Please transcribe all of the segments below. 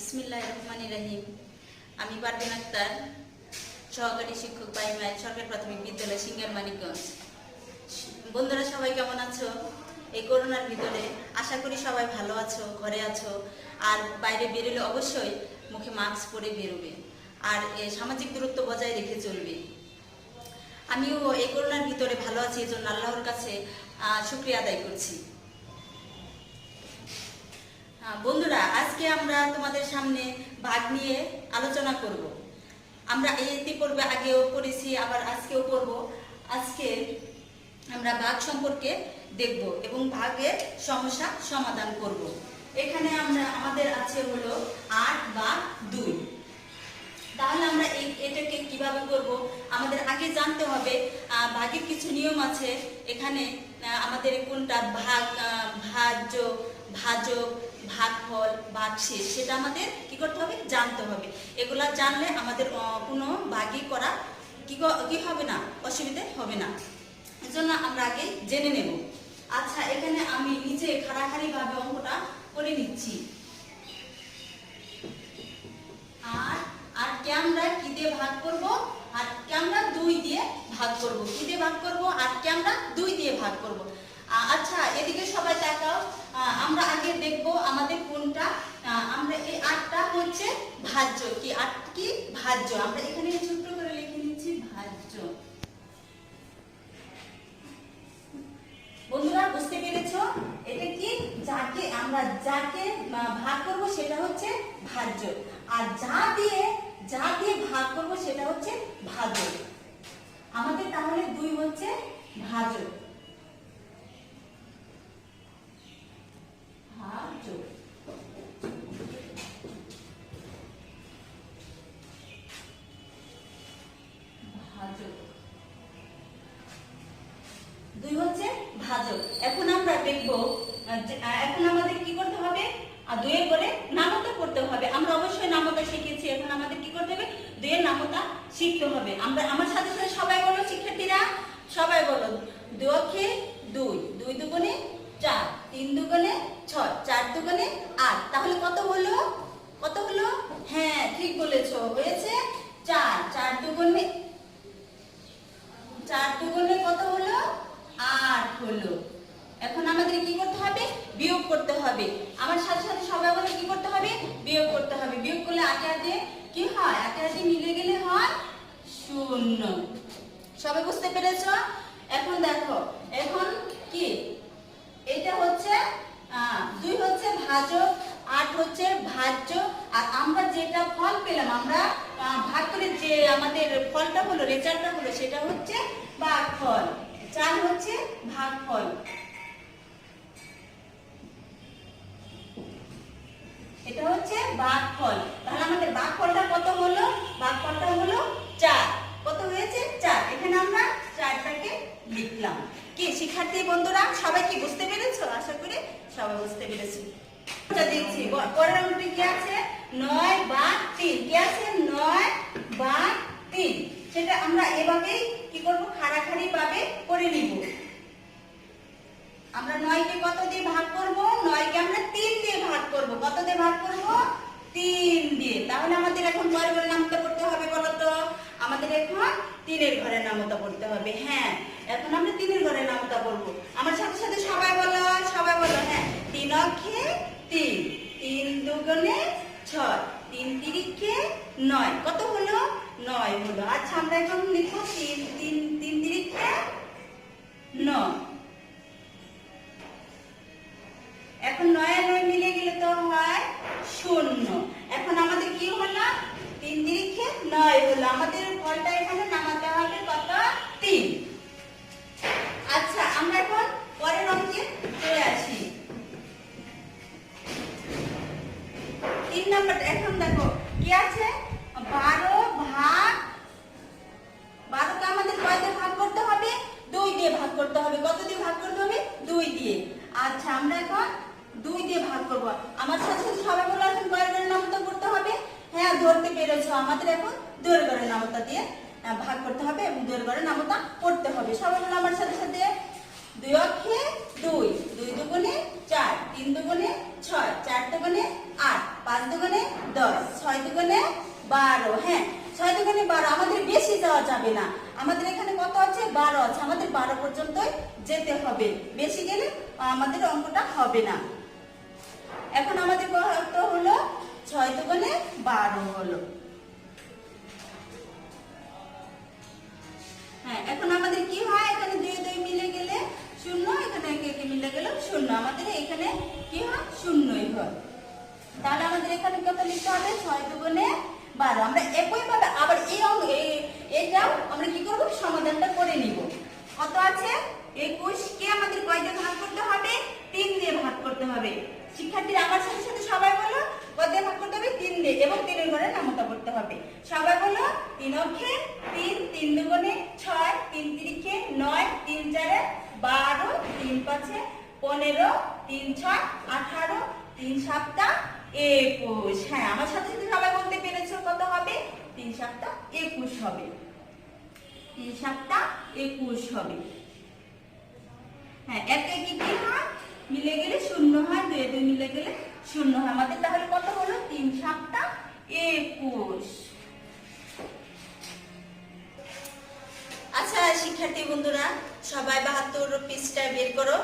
বিসমিল্লাহির রহমানির রহিম। আমি পারভিন আক্তার, সহকারী শিক্ষক প্রাইমারি সরকারি প্রাথমিক বিদ্যালয় সিঙ্গার মানিকগঞ্জ। বন্ধুরা সবাই কেমন আছো? এই করোনার ভিতরে আশা করি সবাই ভালো আছো, ঘরে আছো। আর বাইরে বেরোলে অবশ্যই মুখে মাস্ক পরে বেরোবে, আর সামাজিক দূরত্ব বজায় রেখে চলবে। আমিও এই করোনার ভিতরে ভালো আছি, এজন্য আল্লাহর কাছে শুকরিয়া আদায় করছি। বন্ধুরা, আজকে আমরা তোমাদের সামনে বাঘ নিয়ে আলোচনা করব। আমরা ইতিপূর্বে আগেও পড়েছি, আবার আজকেও পড়ব। আজকে আমরা বাঘ সম্পর্কে দেখব এবং বাঘের সমস্যা সমাধান করব। এখানে আমাদের আছে হলো 8 বা 2। তাহলে আমরা এটাকে কিভাবে করব? আমাদের আগে জানতে হবে ভাগের কিছু নিয়ম আছে। এখানে আমাদের কোনটা ভাগ, ভাজ্য, ভাজক, ভাগফল, ভাগশেষ, সেটা আমাদের কি করতে হবে? জানতে হবে। এগুলা জানলে আমাদের কোনো ভাগই করা কি হবে না, অসুবিধে হবে না। এজন্য আমরা আগে জেনে নেব। আচ্ছা, এখানে আমি নিচে খাড়াখাড়ি ভাবে অঙ্কটা করে নিচ্ছি। আর কে আমরা কি দিয়ে ভাগ করব? আর কে আমরা 2 দিয়ে ভাগ করব। কি দিয়ে ভাগ করব? আর কে আমরা 2 দিয়ে ভাগ করব। আচ্ছা, এদিকে সবাই তাকাও। আমরা আগে দেখব আমাদের কোনটা। আমরা এই 8টা হচ্ছে ভাজ্য। কি 8 কি ভাজ্য? আমরা এখানে ছোট করে লিখে নিচ্ছি ভাজ্য। বন্ধুরা বুঝতে পেরেছো? এটা কি? যাকে ভাগ করব সেটা হচ্ছে ভাজ্য, আর যা দিয়ে ভাগ করব সেটা হচ্ছে ভাজক। আমাদের তাহলে 2 হচ্ছে ভাজক। ভাজক 2 হচ্ছে ভাজক। এখন আমরা দেখব, এখন আমাদের কি করতে হবে? 2 এর পরে নামতা করতে হবে। আমরা অবশ্যই নামতা শিখেছি, এখন আমাদের কি করতে হবে? 2 এর নামতা শিখতে হবে। আমার সাথে সাথে সবাই বলো, শিক্ষার্থীরা সবাই বলো, 2 অক্ষে 2, 2 দুগুণে 4, 3 দুগুণে 6, 4 দুগুণে 8। তাহলে কত হলো? কত হলো? হ্যাঁ, ঠিক বলেছো, হয়েছে 4। 4 দুগুণে কত হলো? 8 হলো। এখন আমাদের কি করতে হবে? বিয়োগ করতে হবে। আমার সাথে সাথে সবাই বলে কি করতে হবে? বিয়োগ করতে হবে। বিয়োগ করলে 8 কি হয়? 8 মিলে গেলে হয় 0। সবাই বুঝতে পেরেছো? এখন দেখো, এখন কি এটা হচ্ছে 2 হচ্ছে ভাজক, 8 হচ্ছে ভাজ্য, আর আমরা যেটা ফল পেলাম, আমরা ভাগ করে যে আমাদের ফলটা হলো, রেজাল্টটা হলো, সেটা হচ্ছে ভাগফল। 4 হচ্ছে ভাগফল। এটা হচ্ছে ভাগফল। তাহলে আমাদের ভাগফলটা কত হলো? ভাগফলটা হলো 4। কত হয়েছে? 4। এখানে আমরা 4টাকে লিখলাম। কি শিক্ষার্থী বন্ধুরা, সবাই কি বুঝতে পেরেছো? আশা করি সবাই বুঝতে পেরেছি। দেখছি পরের অঙ্কটি কি আছে? 9 বা 3। কি আছে? 9 বা 3। সেটা আমরা এভাবেই কি করব? খাড়াখাড়ি ভাবে করে নিব। আমরা 9 কে কত দিয়ে ভাগ করব? 9 কে আমরা 3 দিয়ে ভাগ করব। কত দিয়ে ভাগ করব? 3 দিয়ে। তাহলে আমাদের এখন কয় ঘরের নামতা পড়তে হবে বলো তো? আমাদের এখন 3 এর ঘরের নামতা পড়তে হবে। হ্যাঁ, এখন আমরা 3 এর ঘরের নামতা পড়ব। আমার সাথে সাথে সবাই বলো, হ্যাঁ। 3 অক্ষে 3, 3 দুগুণে 6, 3 তিরিখে 9। কত হলো? 9 হলো। আচ্ছা, আমরা এখন লিখব 3 তিরিখে 9। এখন 9 আর 9 মিলে গেলে তো হয় 0। এখন আমাদের কি হলো? 3 তিরিখে 9 হলো। আমাদের ফলটা এখানে নামাতে হবে কত? 3। আচ্ছা, আমরা এখন পরের অঙ্কে চলে আসি। 3 নাম্বার। এখন দেখো কি আছে? 12 ভাগ 12 কে আমাদের কয় দিয়ে ভাগ করতে হবে? 2 দিয়ে ভাগ করতে হবে। কত দিয়ে ভাগ করতে হবে? 2 দিয়ে। আচ্ছা, আমরা এখন 2 দিয়ে ভাগ করব। আমার সাথে সাথে সবাই বলে, এখন কয় ঘরের নামতা করতে হবে? হ্যাঁ, ধরতে পেরেছো। আমাদের এখন 2 ঘরের নামতা দিয়ে ভাগ করতে হবে এবং 2 ঘরের নামতা পড়তে হবে। সবাই বলে আমার সাথে সাথে, 2 অক্ষে 2, 2 দুগুণে 4, 3 দুগুণে 6, 4 দুগুণে 8, 5 দুগুণে 10, 6 দুগুণে 12। হ্যাঁ 6 দুগুণে 12, আমাদের বেশি যাওয়া যাবে না। আমাদের এখানে কত আছে? 12 আছে, আমাদের 12 পর্যন্তই যেতে হবে, বেশি গেলে আমাদের অঙ্কটা হবে না। এখন আমাদের কত হলো? 6 দুগুণে 12 হলো। হ্যাঁ এখন আমাদের কি হয়? এখানে 2 2 মিলে গেলে 0, এখানে 1 1 মিলে গেল 0, আমাদের এখানে কি হয়? 0ই হয়। তাহলে আমাদের এখানে কত লিখতে হবে? 6 দুগুণে 12। আমরা একইভাবে আবার এইটাও আমরা কি করব? সমাধানটা করে নিব। কত আছে? 21 কে আমাদের কয় দিয়ে ভাগ করতে হবে? 3 দিয়ে ভাগ করতে হবে। শিক্ষার্থীরা আমার সাথে সাথে সবাই বলো, কয় দিয়ে ভাগ করতে হবে? 3 দিয়ে, এবং 3 এর ঘরে নামতা করতে হবে। সবাই বলো, 3 অক্ষে 3, 3 দুগুণে 6, 3 তিরিখে 9, 3 চারে 12, 3 পাঁচে 15, 3 6 18, 3 সাতটা 21। হ্যাঁ আমার সাথে সাথে সবাই বলতে পেরেছো কত হবে? 3 সাতটা 21 হবে। 3 সাতটা 21 হবে। হ্যাঁ 1 1 কি হয়? মিলে গেলে 0 হয়, 2 2 মিলে গেলে 0 হয়। আমাদের তাহলে কত হলো? 3 সাতটা 21। আচ্ছা শিক্ষার্থী বন্ধুরা, সবাই 72 পৃষ্ঠা বের করো।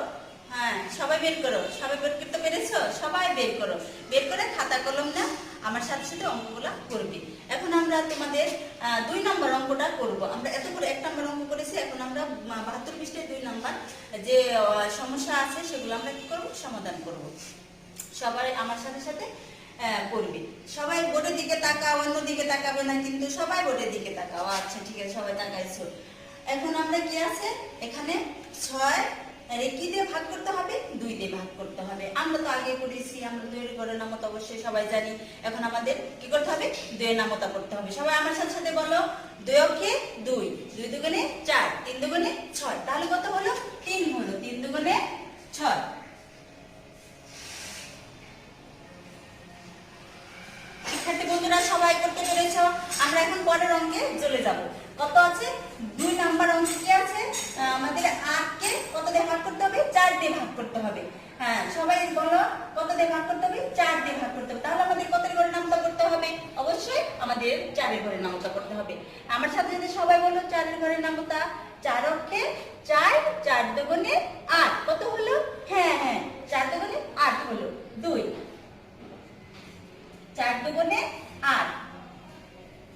হ্যাঁ সবাই বের করো। সবাই বের করতে পেরেছো? সবাই বের করো। বের করে খাতা কলম না আমার সাথে সাথে অঙ্কগুলো করবে। এখন আমরা তোমাদের 2 নম্বর অঙ্কটা করব। আমরা এত করে 1 নম্বর অঙ্ক করেছি, এখন আমরা 72 পৃষ্ঠায় 2 নম্বর যে সমস্যা আছে সেগুলো আমরা কি করব? সমাধান করব। সবাই আমার সাথে সাথে করবে। সবাই বোর্ডের দিকে তাকাও, অন্য দিকে তাকাবে না কিন্তু, সবাই বোর্ডের দিকে তাকাও। আচ্ছা ঠিক আছে, সবাই তাকাইছো। এখন আমরা কি আছে? এখানে 6 কি দিয়ে ভাগ করতে হবে? 2 দিয়ে ভাগ করতে হবে। আমরা তো আগে করেছি, আমরা 2 এর ঘরে নামতা অবশ্যই সবাই জানি। এখন আমাদের কি করতে হবে? 2 এর নামতা করতে হবে। সবাই আমার সাথে সাথে বলো, 2 অক্ষে 2, 2 দুগুণে 4, 3 দুগুণে 6। তাহলে কত হলো? 3 হলো। 3 দুগুণে 6। শিক্ষার্থী বন্ধুরা সবাই করতে পেরেছো? আমরা এখন পরের অঙ্কে চলে যাব। কত আছে? 2 নাম্বার অঙ্ক কি আছে? আমাদের 8 কে কত দিয়ে ভাগ করতে হবে? 4 দিয়ে ভাগ করতে হবে। হ্যাঁ সবাই বলো, কত দিয়ে ভাগ করতে হবে? 4 দিয়ে ভাগ করতে হবে। তাহলে আমাদের কত এর ঘরে নামতা করতে হবে? অবশ্যই আমাদের 4 এর ঘরে নামতা করতে হবে। আমার সাথে সাথে সবাই বলো, 4 এর ঘরে নামতা। 4 অক্ষে 4, 4 দুগুণে 8। কত হলো? হ্যাঁ হ্যাঁ 4 দুগুণে 8 হলো। 2, 4 দুগুণে 8।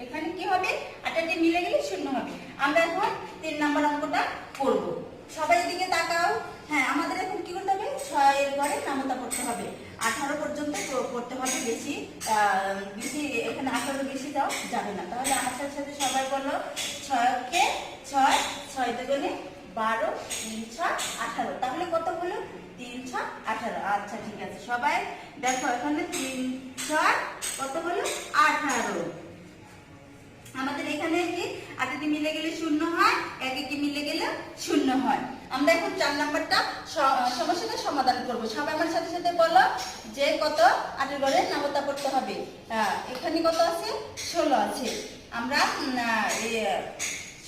এখানে কি হবে? 8 দিয়ে মিলে গেলে 0 হবে। আমরা এখন 3 নাম্বার অঙ্কটা করব। সবাই এদিকে তাকাও। হ্যাঁ আমাদের এখন কি করতে হবে? 6 এর ঘরে নামতা করতে হবে। 18 পর্যন্ত করতে হবে, বেশি বেশি এখানে 18 বেশি যাও যাবে না। তাহলে আমার সাথে সাথে সবাই বলো, 6 কে 6, 6 দুগুণে 12, 3 6 18। তাহলে কত হলো? 3 6 18। আচ্ছা ঠিক আছে, সবাই দেখো এখানে 3 6 কত হলো? 18। আমাদের এখানে কি 8 দিয়ে মিলে গেলে 0 হয়, 1 1 মিলে গেলে 0 হয়। আমরা এখন 4 নাম্বারটা সমস্যাটা সমাধান করব। সবাই আমার সাথে সাথে বলো যে কত 8 এর ঘরে নামতা করতে হবে। এখানে কত আছে? 16 আছে। আমরা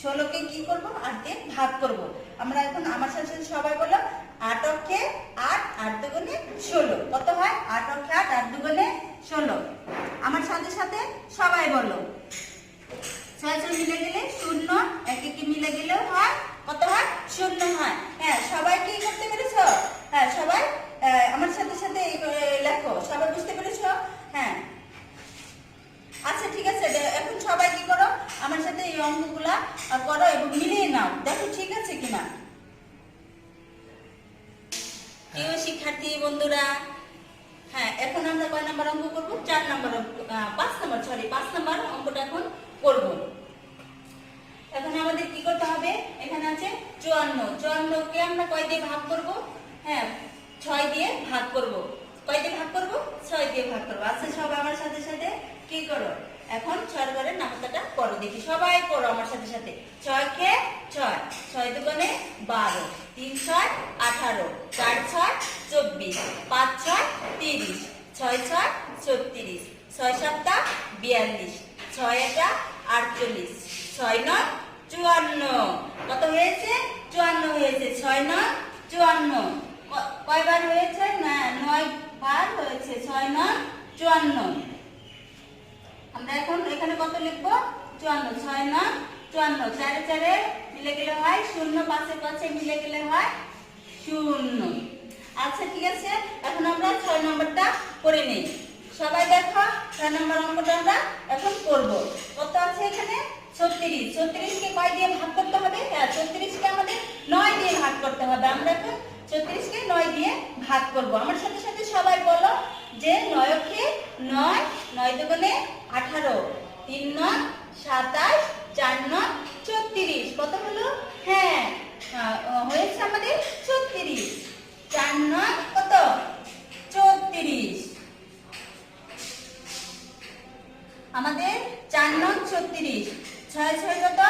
16 কে কি করব? 8 দিয়ে ভাগ করব। আমরা এখন আমার সাথে সাথে সবাই বলো, 8 অক্ষে 8, 8 দুগুণে 16। কত হয়? 8 অক্ষে 8, 8 দুগুণে 16। আমার সাথে সাথে সবাই বলো, 6 6 মিলে গেলে 0, 1 1 মিলে গেলেও হয়, কত হয়? 0 হয়। হ্যাঁ সবাই কি করতে পেরেছো? হ্যাঁ সবাই আমার সাথে সাথে লেখো। সবাই বুঝতে পেরেছো? হ্যাঁ আচ্ছা ঠিক আছে, এখন সবাই কি করো? আমার সাথে এই অঙ্কগুলা করো এবং মিলিয়ে নাও, দেখো ঠিক আছে কিনা। প্রিয় শিক্ষার্থী বন্ধুরা, হ্যাঁ এখন আমরা কয় নাম্বার অঙ্ক করব? 4 নাম্বার, 5 নাম্বার অঙ্কটা এখন করব। এখন আমাদের কি করতে হবে? এখানে আছে 54। 54 কে আমরা কয় দিয়ে ভাগ করব? হ্যাঁ 6 দিয়ে ভাগ করব। কয় দিয়ে ভাগ করব? 6 দিয়ে ভাগ করব। আচ্ছা সবাই আমার সাথে সাথে কি করো? এখন 6 এর ঘরে নামতাটা করো, দেখি সবাই করো আমার সাথে সাথে। 6 কে 6, 6 দুগুণে 12, 3 6 18, 4 6 24, 5 6 30, 6 6 36, 6 7 42, 6 1 48, 6 9 54। কত হয়েছে? 54 হয়েছে। 6 9 54। কয়বার হয়েছে? না 9 বার হয়েছে। 6 9 54। আমরা এখন এখানে কত লিখবো? 54। 6 9 54, 4 4 মিলে গেলে হয় 0, 5 5 মিলে গেলে হয় 0। আচ্ছা ঠিক আছে, এখন আমরা 6 নম্বরটা করে নেই। সবাই দেখো 6 নম্বর অঙ্কটা আমরা এখন করব। কত আছে এখানে? 36। 36 কে কয় দিয়ে ভাগ করতে হবে? হ্যাঁ, 36 কে আমাদের 9 দিয়ে ভাগ করতে হবে। আমরা এখন 36 কে 9 দিয়ে ভাগ করব। আমার সাথে সাথে সবাই বলো যে 9 কে 9, 9 দুগুণে 18, 3 9 27, 4 9 34। কত হলো? হ্যাঁ, হয়েছে আমাদের 36। 4 9 কত? 34। আমাদের 4 9 34। 6 6 কত?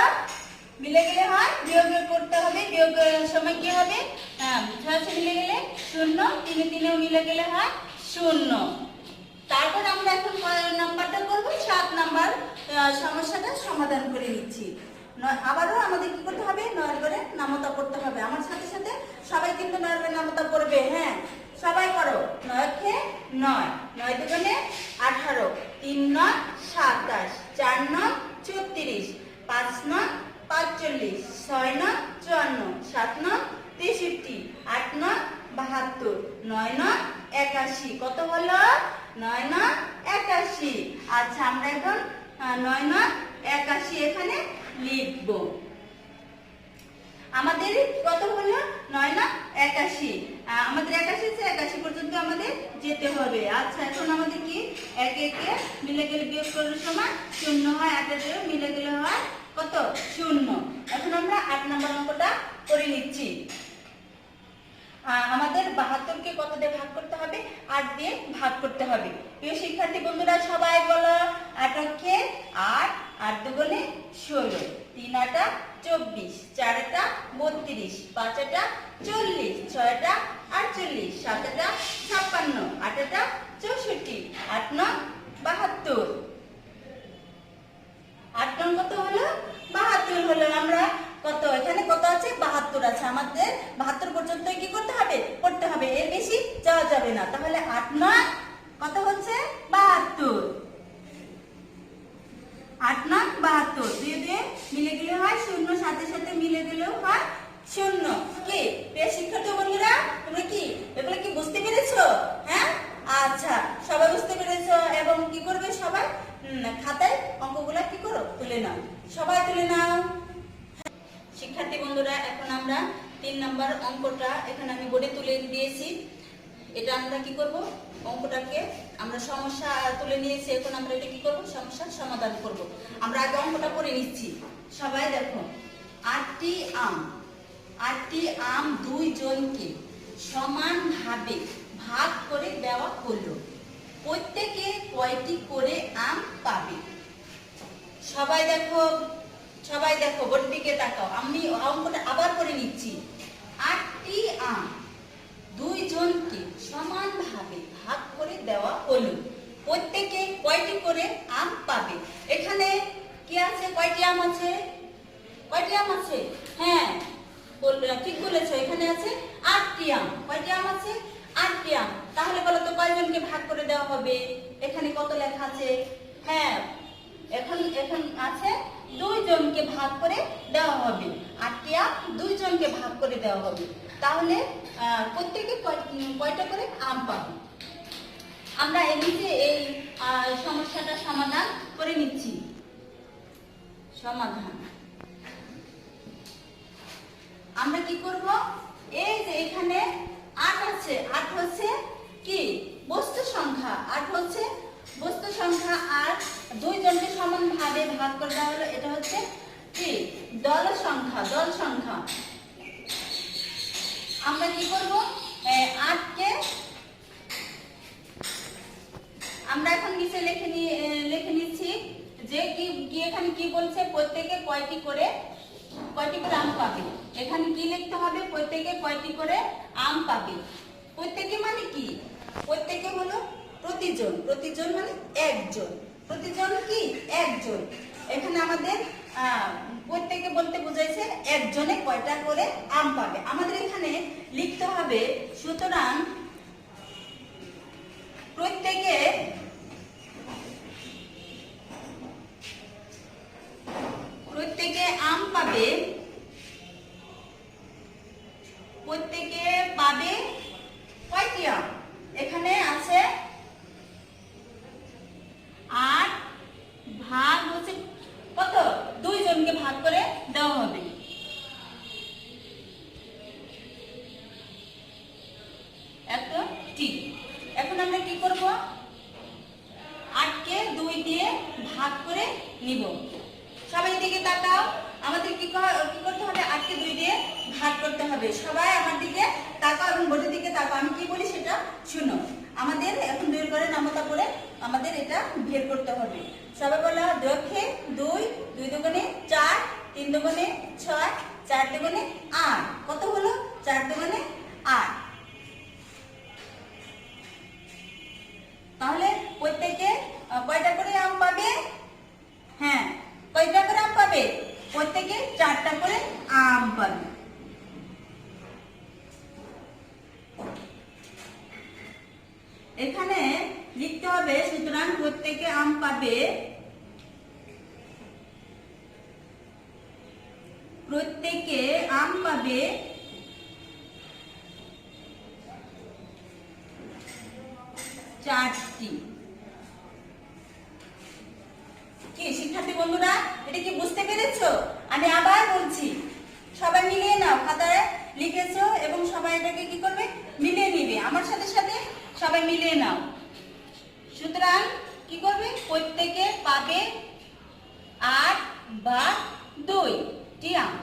মিলে গেলে হয় বিয়োগ করতে হবে। বিয়োগের সময় কি হবে? 6 6 মিলে গেলে 0, 3 3 মিলে গেলে হয় 0। তারপর আমরা এখন কয় নাম্বারটা করব? 7 নাম্বার সমস্যাটা সমাধান করে নিচ্ছি। আবারও আমাদের কি করতে হবে? 9 করে নামতা করতে হবে। আমার সাথে সাথে সবাই কিন্তু 9 করে নামতা করবে। হ্যাঁ, সবাই করো। 9 কে 9, 9 দুগুণে 18, 3 9 27, 4 9 34, 5 9 45, 6 9 54, 7 9 63, 8 9 72, 9 9 81। কত হলো? 9 9 81। আচ্ছা, আমরা এখন 9 9 81 এখানে লিখব। আমাদের কত হলো? 9 9 81। আমাদের 81 থেকে 81 পর্যন্ত আমাদের যেতে হবে। আচ্ছা, এখন আমাদের কি 1 1 মিলে গেলে বিয়োগ করার সময় 0 হয়, 8 মিলে গেলে হয় কত? 0। এখন আমরা 8 নম্বর অঙ্কটা করে নিচ্ছি। আমাদের 72 কে কত দিয়ে ভাগ করতে হবে? 8 দিয়ে ভাগ করতে হবে। প্রিয় শিক্ষার্থী বন্ধুরা সবাই বলো 8 কে 8, 8 দুগুণে 16, 3 8 24, 4 8 32, 5 8 40, 6 8 48, 7 8 56, 8 8 64, 8 9 72। 8 নং কত হলো? 72 হলো। আমরা কত এখানে কত আছে? 72 আছে। আমাদের 72 পর্যন্ত কি করতে হবে? পড়তে হবে, এর বেশি যাওয়া যাবে না। তাহলে 8 9 কত হচ্ছে? 72। 8 9 72, 2 2 মিলে গেলে হয় 0, সাথে সাথে মিলে গেলেও হয় 0। কি প্রিয় শিক্ষার্থী বন্ধুরা, তোমরা কি এগুলো কি বুঝতে পেরেছো? হ্যাঁ, আচ্ছা, সবাই বুঝতে পেরেছো। এবং কি করবে? সবাই খাতায় অঙ্কগুলা কি করো? তুলে নাও। সবাই তুলে নাও। শিক্ষার্থী বন্ধুরা, এখন আমরা 3 নাম্বার অঙ্কটা এখানে আমি বোর্ডে তুলে দিয়েছি। এটা আমরা কি করব? অঙ্কটাকে আমরা সমস্যা তুলে নিয়েছি। এখন আমরা এটা কি করব? সমস্যার সমাধান করব। আমরা আগে অঙ্কটা করে নিচ্ছি। সবাই দেখো, 8টি আম 2 জনকে সমানভাবে ভাগ করে দেওয়া হলো। প্রত্যেকে কয়টি করে আম পাবে? সবাই দেখো, সবাই দেখো, বোর্ড দিকে তাকাও। আমি অঙ্কটা আবার করে নিচ্ছি। 8টি আম 2 জনকে সমানভাবে ভাগ করে দেওয়া হলো। প্রত্যেকে কয়টি করে আম পাবে? এখানে কি আছে? কয়টি আম আছে? কয়টি আম আছে? হ্যাঁ, ঠিক বলেছো। এখানে আছে 8টি আম। কয়টি আম আছে? 8টি আম। তাহলে বলো তো কয়জনকে ভাগ করে দেওয়া হবে? এখানে কত লেখা আছে? হ্যাঁ, এখন আছে 2 জনকে ভাগ করে দেওয়া হবে। 8টি আম 2 জনকে ভাগ করে দেওয়া হবে। তাহলে প্রত্যেকে কয়টা করে আম পাবে? আমরা এমনিতে এই সমস্যাটা সমাধান করে নিচ্ছি। সমাধান আমরা কি করব? এই যে এখানে 8 আছে, 8 হচ্ছে কি? বস্তু সংখ্যা। 8 হচ্ছে বস্তু সংখ্যা। আর 2 জনকে সমানভাবে ভাগ করে দেওয়া হলো, এটা হচ্ছে কি? দল সংখ্যা। দল সংখ্যা। আমরা কি করব? 8 কে আমরা এখন নিচে লিখে নিচ্ছি যে কি এখানে কি বলছে? প্রত্যেকে কয়টি করে আম পাবে। এখানে কি লিখতে হবে? প্রত্যেকে কয়টি করে আম পাবে। প্রত্যেকে মানে কি? প্রত্যেকে হলো প্রতিজন। প্রতিজন মানে একজন। প্রতিজন কি? একজন। এখানে আমাদের প্রত্যেকে বলতে বুঝাইছে একজনে কয়টা করে আম পাবে। আমাদের এখানে লিখতে হবে, সুতরাং প্রত্যেকে দেওয়া হবে। এত ঠিক। এখন আমরা কি করব, 8কে 2 দিয়ে ভাগ করে নিব। সবাই দিকে তাকাও, আমাদের কি করতে হবে, 8কে 2 দিয়ে ভাগ করতে হবে। সবাই আমার দিকে তাকাও এবং বোর্ডের দিকে তাকাও, আমি কি বলি সেটা শুনো। আমাদের এখন 2 করে নামতা করে আমাদের এটা বের করতে হবে। সবাই বলো, 2 2, 2 দুগুণে 4, 3 দুগুণে 6, 4 দুগুণে 8। কত হলো? 4 দুগুণে 8। তাহলে প্রত্যেকে কয়টা করে আম পাবে? হ্যাঁ, কয়টা করে আম পাবে? প্রত্যেকে 4টা করে আম পাবে। এখানে লিখতে হবে, সুতরাং প্রত্যেকে আম পাবে, প্রত্যেকে আম পাবে 4টি। কি শিক্ষার্থী বন্ধুরা, এটা কি বুঝতে পেরেছো? আমি আবার বলছি, সবাই মিলিয়ে নাও, খাতায় লিখেছো এবং সবাই এটাকে কি করবে, মিলিয়ে নিবে। আমার সাথে সাথে সবাই মিলিয়ে নাও। সুতরাং কি করবে, প্রত্যেকে পাবে 8 বা 2টি আম।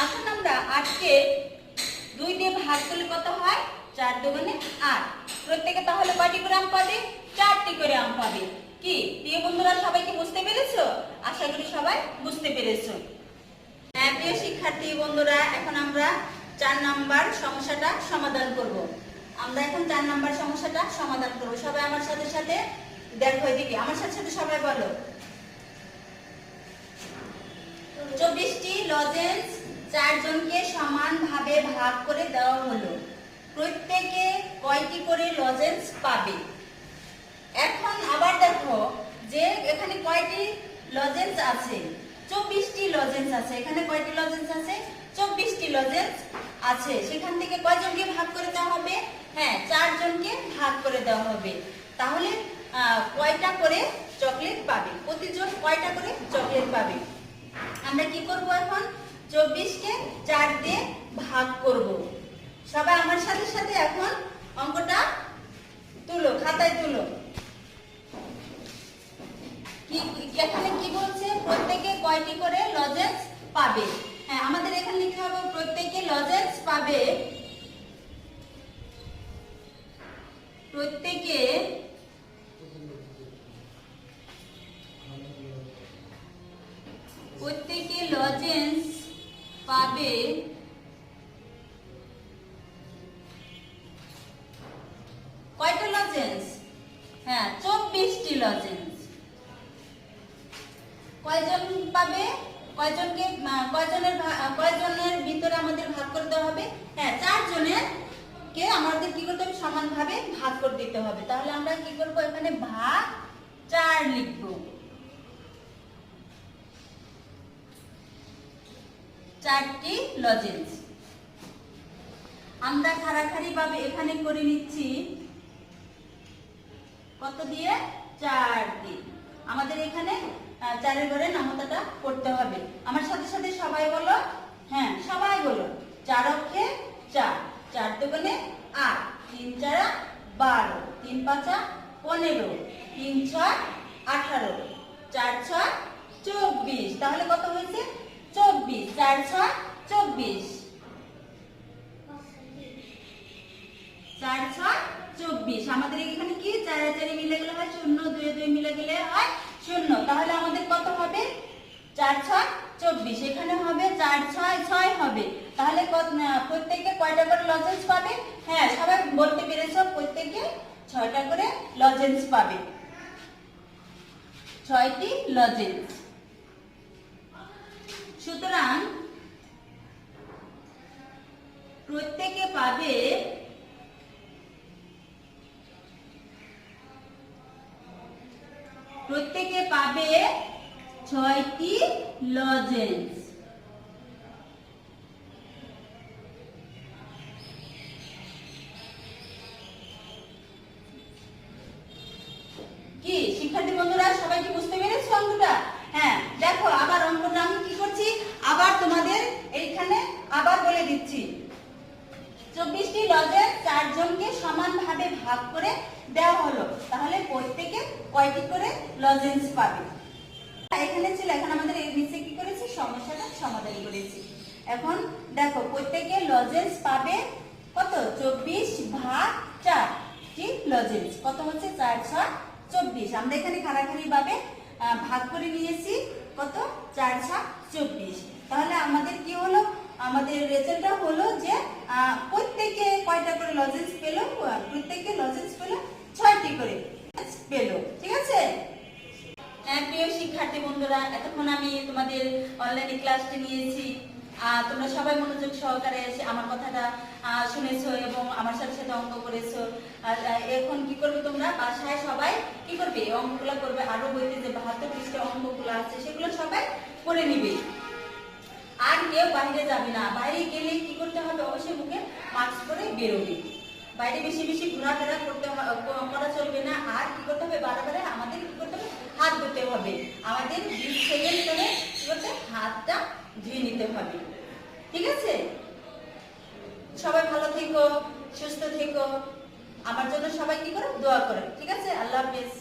এখন আমরা 8কে 2 দিয়ে ভাগ করলে কত হয়? 4 দুগুণে 8। প্রত্যেকে তাহলে কয়টি করে আম পাবে? 4টি করে আম পাবে। কি প্রিয় বন্ধুরা, সবাই কি বুঝতে পেরেছো? আশা করি সবাই বুঝতে পেরেছো। হ্যাঁ প্রিয় শিক্ষার্থী বন্ধুরা, এখন আমরা 4 নাম্বার সমস্যাটা সমাধান করব। আমরা এখন 4 নাম্বার সমস্যাটা সমাধান করব। সবাই আমার সাথে সাথে দেখো, এদিকে আমার সাথে সাথে সবাই বলো। 24টি লজেন্স 4 জনকে সমানভাবে ভাগ করে দেওয়া হলো। প্রত্যেকে কয়টি করে লজেন্স পাবে? এখন আবার দেখো যে এখানে কয়টি লজেন্স আছে? 24টি লজেন্স আছে। এখানে কয়টি লজেন্স আছে? 24টি লজেন্স আছে। সেখান থেকে কয়জনকে ভাগ করে দেওয়া হবে? হ্যাঁ, 4 জনকে ভাগ করে দেওয়া হবে। তাহলে কয়টা করে চকলেট পাবে? প্রতিজন কয়টা করে চকলেট পাবে? আমরা কি করব, এখন 24কে 4 দিয়ে ভাগ করব। সবাই আমার সাথে সাথে এখন অঙ্কটা তুলো, খাতায় তুলো। এখানে কি বলছে, প্রত্যেকে কয়টি করে লজেন্স পাবে? হ্যাঁ, আমাদের এখানে লিখতে হবে প্রত্যেকে লজেন্স পাবে, প্রত্যেকে লজেন্স পাবে কয়টা লজেন্স? হ্যাঁ, 24টি লজেন্স। কয়জন পাবে? কয়জনের ভিতরে আমাদের ভাগ করে দেওয়া হবে? হ্যাঁ, 4 জনের কে আমাদের কি করতে হবে, সমানভাবে ভাগ করে দিতে হবে। তাহলে আমরা কি করব, এখানে ভাগ 4 লিখব। 4টি লজেন্স আমরা খাড়াখাড়ি ভাবে এখানে করে নিচ্ছি। কত দিয়ে? 4 দিয়ে। আমাদের এখানে 4-এর ঘরে নামতাটা করতে হবে। আমার সাথে সাথে সবাই বলো। হ্যাঁ, সবাই বলো। 4 অক্ষে 4, 4 দুগুণে 8, 3 4 12, 3 5 15, 3 6 18, 4 6 24। তাহলে কত হয়েছে? 24। 4 6 24, 4 6 24। আমাদের এখানে কি 4 আর 4 মিলে গেলে হয় 0, 2 2 মিলে গেলে হয় 0। তাহলে আমাদের কত হবে? 4 6 24। এখানে হবে 4 6 6 হবে। তাহলে প্রত্যেকে কয়টা করে লজেন্স পাবে? হ্যাঁ, সবাই বলতে পেরেছো, প্রত্যেকে 6টা করে লজেন্স পাবে। 6টি লজেন্স। সুতরাং প্রত্যেকে পাবে প্রত্যেকে পাবে 6টি লজেন্স। কি শিক্ষার্থী বন্ধুরা, সবাই কি বুঝতে পেরেছো অঙ্কটা? হ্যাঁ দেখো আবার অঙ্কটা আমি কি করছি, আবার তোমাদের এইখানে আবার বলে দিচ্ছি। 24টি লজেন্স 4 জনকে সমানভাবে ভাগ করে দেওয়া হলো, তাহলে প্রত্যেকে কয়টি করে লজেন্স পাবে। এখানে ছিল, এখন আমাদের এই নিচে কি করেছি, সমস্যাটা সমাধান করেছি। এখন দেখো প্রত্যেকে লজেন্স পাবে কত, 24 ভাগ 4 টি লজেন্স, কত হচ্ছে 4 6 24। আমরা এখানে খাড়াখাড়ি ভাবে ভাগ করে নিয়েছি, কত 4 6 24। তাহলে আমাদের কি হলো, আমাদের রেজাল্টটা হলো যে প্রত্যেকে কয়টা করে লজেন্স পেল, প্রত্যেকে লজেন্স পেল 6টি করে পেল। ঠিক আছে। প্রিয় শিক্ষার্থী বন্ধুরা, এতক্ষণ আমি তোমাদের অনলাইনে ক্লাসটি নিয়েছি। তোমরা সবাই মনোযোগ সহকারে এসে আমার কথাটা শুনেছো এবং আমার সাথে সাথে অঙ্ক করেছো। আর এখন কি করবে, তোমরা বাসায় সবাই কি করবে, অঙ্কগুলো করবে। আরো বইতে যে 72 পৃষ্ঠা অঙ্কগুলো আছে সেগুলো সবাই করে নিবে। আর কেউ বাইরে যাবে না, বাইরে গেলে কি করতে হবে, অবশ্যই মুখে মাস্ক পরে বেরোবে। বাইরে বেশি বেশি ঘোরাফেরা করা চলবে না। আর কি করতে হবে, বারে আমাদের কি করতে হবে, হাত ধুতে হবে। আমাদের 20 সেকেন্ড করে কি করতে, হাতটা ধুয়ে নিতে হবে। ঠিক আছে। সবাই ভালো থেকো, সুস্থ থেকো, আমার জন্য সবাই কি করো, দোয়া করো। ঠিক আছে, আল্লাহ হাফেজ।